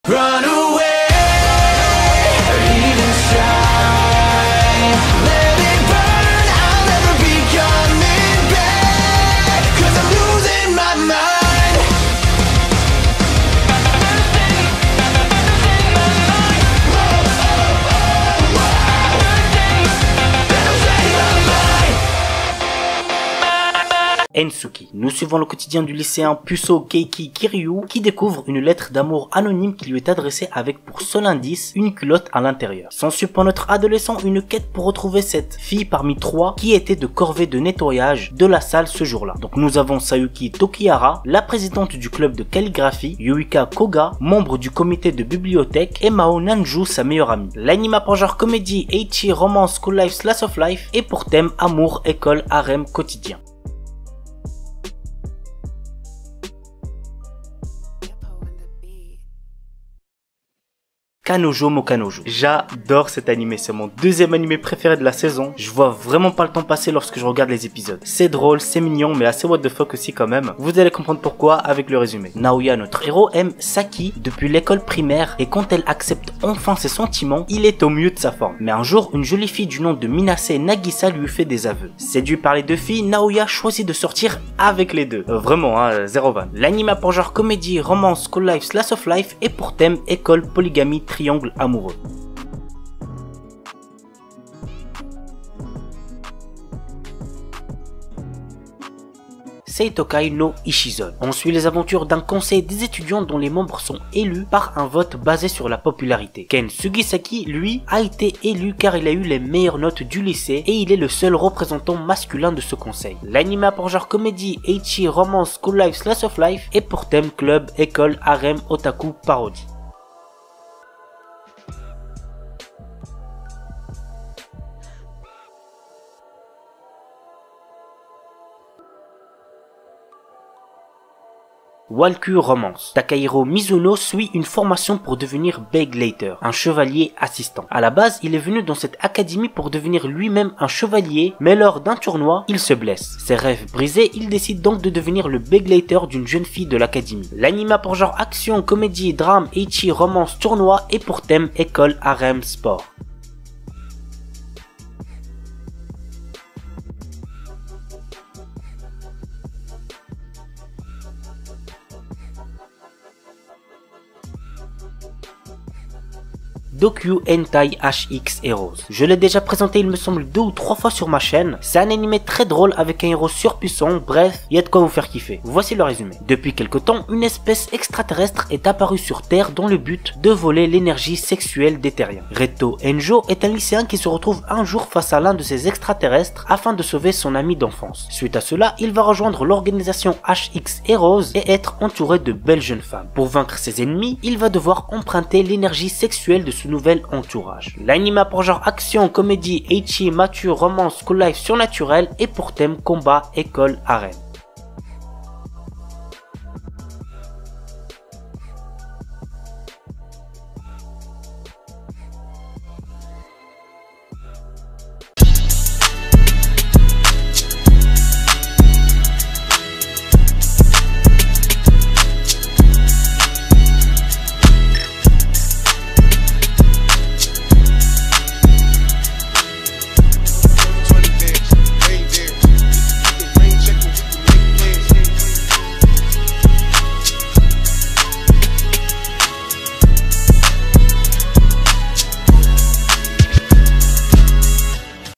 Run away, even shine. Let it burn, I'll never be coming back. 'Cause I'm losing my mind. Ensuki. Nous suivons le quotidien du lycéen puceau Keiki Kiryu qui découvre une lettre d'amour anonyme qui lui est adressée avec pour seul indice une culotte à l'intérieur. S'ensuit pour notre adolescent une quête pour retrouver cette fille parmi trois qui était de corvée de nettoyage de la salle ce jour-là. Donc nous avons Sayuki Tokihara, la présidente du club de calligraphie, Yuika Koga, membre du comité de bibliothèque, et Mao Nanju, sa meilleure amie. L'anime a pour genre comédie, ecchi, romance, school life, slice of life et pour thème amour, école, harem, quotidien. Kanojo mo Kanojo. J'adore cet animé, c'est mon deuxième animé préféré de la saison. Je vois vraiment pas le temps passer lorsque je regarde les épisodes. C'est drôle, c'est mignon, mais assez what the fuck aussi quand même. Vous allez comprendre pourquoi avec le résumé. Naoya, notre héros, aime Saki depuis l'école primaire et quand elle accepte enfin ses sentiments, il est au mieux de sa forme. Mais un jour, une jolie fille du nom de Minase Nagisa lui fait des aveux. Séduit par les deux filles, Naoya choisit de sortir avec les deux. Vraiment, hein, zéro van. L'anime a pour genre comédie, romance, school life, slice of life et pour thème école, polygamie, triangle amoureux. Seitokai no Ishizon. On suit les aventures d'un conseil des étudiants dont les membres sont élus par un vote basé sur la popularité. Ken Sugisaki, lui, a été élu car il a eu les meilleures notes du lycée et il est le seul représentant masculin de ce conseil. L'anime a pour genre comédie, ecchi, romance, school life, slice of life et pour thème club, école, harem, otaku, parodie. Walkure Romance. Takahiro Mizuno suit une formation pour devenir Begleiter, un chevalier assistant. À la base, il est venu dans cette académie pour devenir lui-même un chevalier, mais lors d'un tournoi, il se blesse. Ses rêves brisés, il décide donc de devenir le Begleiter d'une jeune fille de l'académie. L'anime a pour genre action, comédie, drame, ecchi, romance, tournoi et pour thème école, harem, sport. Dokyu Hentai HX Heroes. Je l'ai déjà présenté il me semble 2 ou 3 fois sur ma chaîne. C'est un animé très drôle avec un héros surpuissant, bref, il y a de quoi vous faire kiffer. Voici le résumé. Depuis quelque temps, une espèce extraterrestre est apparue sur Terre dans le but de voler l'énergie sexuelle des terriens. Reto Enjo est un lycéen qui se retrouve un jour face à l'un de ces extraterrestres afin de sauver son ami d'enfance. Suite à cela, il va rejoindre l'organisation HX Heroes et être entouré de belles jeunes femmes. Pour vaincre ses ennemis, il va devoir emprunter l'énergie sexuelle de ce nouvel entourage. L'anime a pour genre action, comédie, ecchi, mature, romance, school life surnaturel et pour thème combat, école, arène.